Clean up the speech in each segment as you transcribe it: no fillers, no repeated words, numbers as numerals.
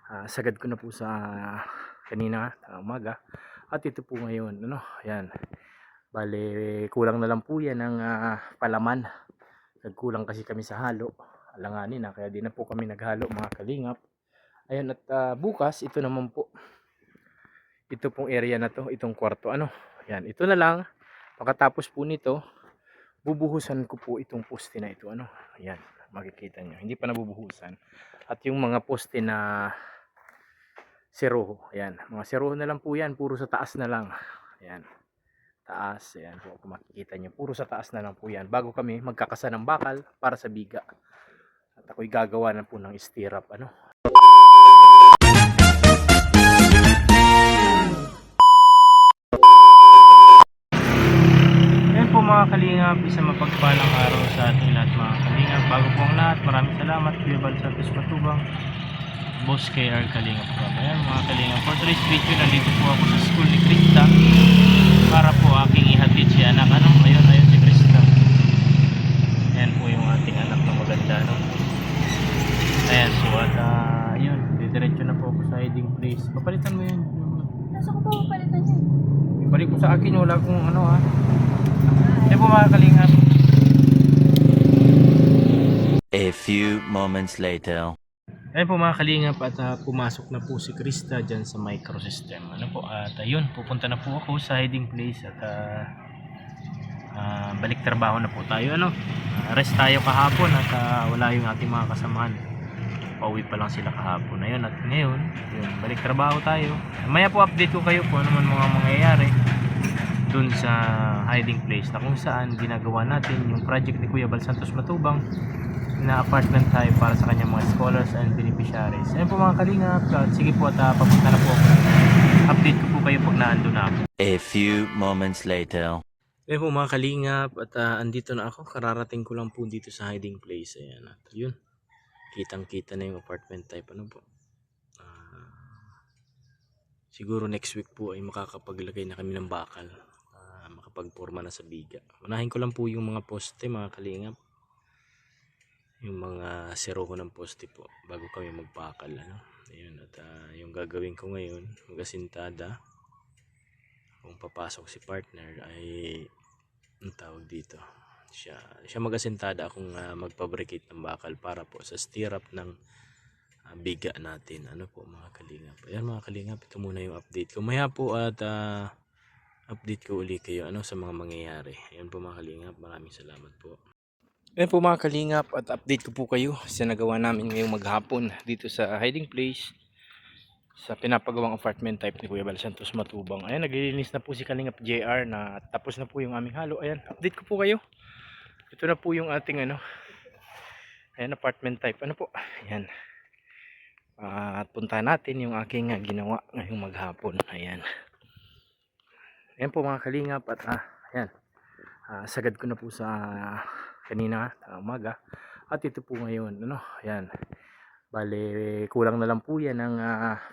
Sagad ko na po sa kanina umaga at ito po ngayon ayan. Bale kulang na lang po yan ng palaman. Nagkulang kasi kami sa halo, alanganin na kaya di na po kami naghalo mga kalingap. Ayan at bukas ito naman po, ito pong area na to, itong kwarto ayan, ito na lang. Pagkatapos po nito bubuhusan ko po itong poste na ito ayan, makikita nyo hindi pa nabubuhusan. At yung mga poste na seroho, ayan, mga seroho na lang po yan, puro sa taas na lang. Ayan, taas, ayan po kung makikita nyo, puro sa taas na lang po yan bago kami magkakasa ng bakal para sa biga. At ako'y gagawa na po ng stirrup Ayan po mga kalingap, isang mapagpalang araw sa ating lahat mga kalingap. Bago po ang lahat, maraming salamat Kuya Bal Santos Matubang, Boss KR Kalingap po. Ayan mga kalingap, for today's video nandito po ako sa school ni Krista para po aking ihatid si anak ayun si Krista. Ayan po yung ating anak na maganda ayan, so at yun, didiretso na po ako sa hiding place. Papalitan mo yun. Nasa ko pa papalitan yun? Ibalik ko sa akin, wala kong ayan po mga kalingap. A few moments later. Ayan po mga kalingap at pumasok na po si Krista dyan sa microsystem at ayun, pupunta na po ako sa hiding place at balik trabaho na po tayo rest tayo kahapon at wala yung ating mga kasamahan, pauwi pa lang sila kahapon ayun. At ngayon yun, balik trabaho tayo. Maya po update ko kayo kung ano man mga mangyayari dun sa hiding place na kung saan ginagawa natin yung project ni Kuya Bal Santos Matubang na apartment tayo para sa kanyang mga scholars and beneficiaries. Ayun po mga kalingap, sige po at papunta na po ako. Update ko po kayo pag naando na ako. A few moments later. Ayun po mga kalingap at andito na ako. Kararating ko lang po dito sa hiding place. Ayan at yun, kitang kita na yung apartment type po. Siguro next week po ay makakapaglagay na kami ng bakal, makapagporma na sa biga. Unahin ko lang po yung mga poste mga kalingap, yung mga seroho ng poste po bago kami magpakal ayun. At yung gagawin ko ngayon, magasintada. Kung papasok si partner ay ang tawag dito, siya magasintada, akong magpabricate ng bakal para po sa stirrup ng biga natin po mga kalingap. Ayan mga kalingap, ito muna yung update ko maya po at update ko uli kayo sa mga mangyayari. Ayan po mga kalingap, maraming salamat po. Ayan po mga kalingap at update ko po kayo sa nagawa namin ngayong maghapon dito sa hiding place sa pinapagawang apartment type ni Kuya Bal Santos Matubang. Ayan, naglilinis na po si Kalingap JR na tapos na po yung aming halo. Ayan, update ko po kayo. Ito na po yung ating ayan, apartment type po. Ayan. At punta natin yung aking ginawa ngayong maghapon. Ayan. Ayan po mga kalingap at ayan. Sagad ko na po sa kanina umaga at ito po ngayon ayan. Bale kulang na lang po yan ng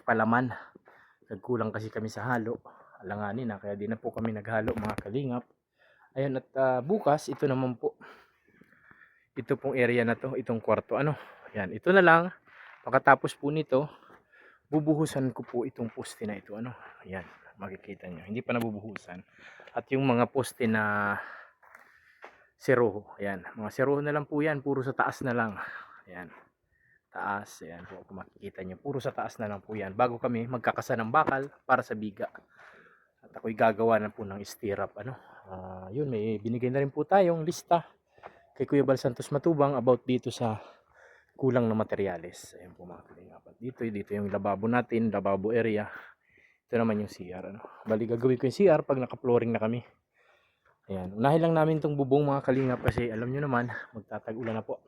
palaman. Nagkulang kasi kami sa halo, alanganin na kaya di na po kami naghalo mga kalingap. Ayan at bukas ito naman po, ito pong area na to, itong kwarto ayan, ito na lang. Pagkatapos po nito bubuhusan ko po itong poste na ito ayan, makikita nyo hindi pa nabubuhusan. At yung mga poste na seroho, ayan, mga seroho na lang po yan, puro sa taas na lang. Ayan, taas, ayan po kung makikita nyo, puro sa taas na lang po yan bago kami magkakasa ng bakal para sa biga. At ako'y gagawa na po ng stirrup yun, may binigay na rin po tayong lista kay Kuya Bal Santos Matubang about dito sa kulang na materyales. Ayan po mga kalingap. Dito yung lababo natin, lababo area. Ito naman yung CR bali gagawin ko yung CR pag naka-flooring na kami. Ayan, unahin lang namin itong bubong mga kalingap kasi alam nyo naman magtatag-ulan na po.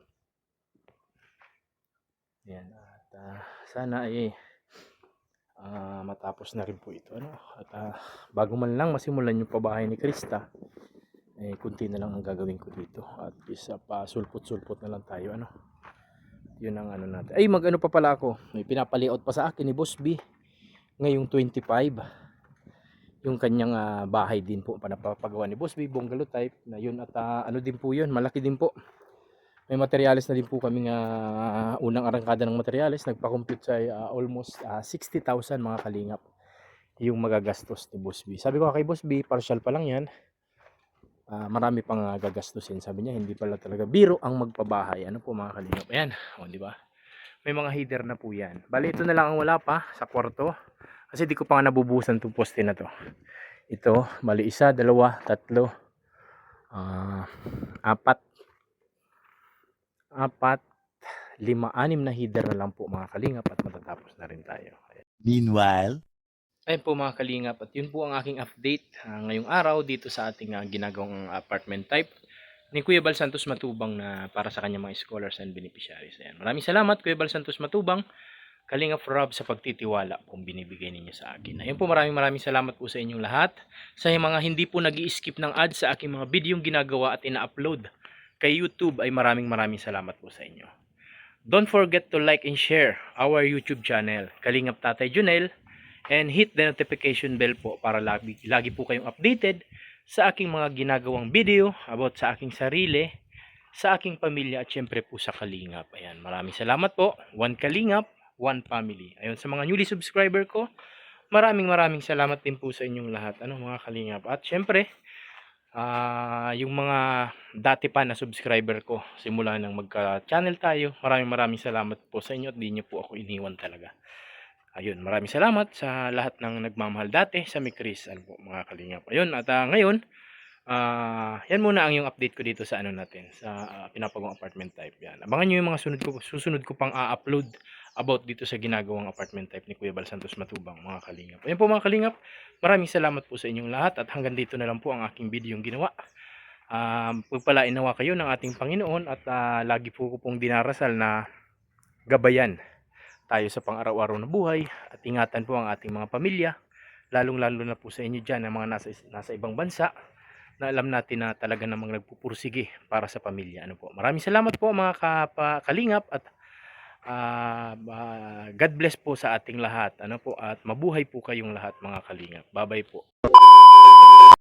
Ayan, at sana ay matapos na rin po ito at bago man lang masimulan yung pabahay ni Krista, kunti na lang ang gagawin ko dito at isa pa sulpot-sulpot na lang tayo yun ang natin. Ay pa pala ako, may pinapalayout pa sa akin ni Boss B ngayong 25 yung kanyang bahay din po, panapapagawa ni Boss B, bungalow type na yun at din po yun, malaki din po. May materyales na din po kami nga unang arangkada ng materyales. Nagpa-compute sa almost 60,000 mga kalingap yung magagastos ni Boss B. Sabi ko kay Boss B, partial pa lang yan. Marami pang gagastusin. Sabi niya, hindi pala talaga biro ang magpabahay. Ano po mga kalingap? Ayan, o di ba? May mga header na po yan. Bali, ito na lang ang wala pa sa kwarto. Kasi di ko pa nga nabubusan itong poste na to. Ito, bali 1, 2, 3, 4, 5, 6 na header na lang po mga kalingap at matatapos na rin tayo. Meanwhile, Ayun po mga kalingap at yun po ang aking update ngayong araw dito sa ating ginagawang apartment type ni Kuya Bal Santos Matubang na para sa kanyang mga scholars and beneficiaries. Ayan. Maraming salamat Kuya Bal Santos Matubang, Kalingap Rob sa pagtitiwala kung binibigay ninyo sa akin. Ayun po, maraming salamat po sa inyong lahat. Sa mga hindi po nag-i-skip ng ads sa aking mga videong ginagawa at ina-upload kay YouTube ay maraming salamat po sa inyo. Don't forget to like and share our YouTube channel, Kalingap Tatay Junel, and hit the notification bell po para lagi po kayong updated sa aking mga ginagawang video about sa aking sarili, sa aking pamilya at syempre po sa Kalingap. Ayan, maraming salamat po. One Kalingap, one family. Ayun, sa mga newly subscriber ko, maraming salamat din po sa inyong lahat, mga Kalingap. At syempre, yung mga dati pa na subscriber ko simula nang magka-channel tayo, maraming salamat po sa inyo at di nyo po ako iniwan talaga. Ayun, maraming salamat sa lahat ng nagmamahal dati sa Mikris, po mga Kalingap. Ayun, at ngayon, yan muna ang yung update ko dito sa natin, sa pinapagawang apartment type. Yan. Abangan nyo yung mga susunod ko pang upload about dito sa ginagawang apartment type ni Kuya Bal Santos Matubang, mga Kalingap. Ayun po mga Kalingap, maraming salamat po sa inyong lahat at hanggang dito na lang po ang aking video yung ginawa. Pagpalain nawa kayo ng ating Panginoon at lagi po ko pong dinarasal na gabayan tayo sa pang-araw-araw na buhay at ingatan po ang ating mga pamilya, lalong-lalo na po sa inyo dyan na mga nasa ibang bansa na alam natin na talaga namang nagpupursige para sa pamilya. Maraming salamat po mga Kalingap at God bless po sa ating lahat. At mabuhay po kayong lahat mga Kalingap. Bye-bye po.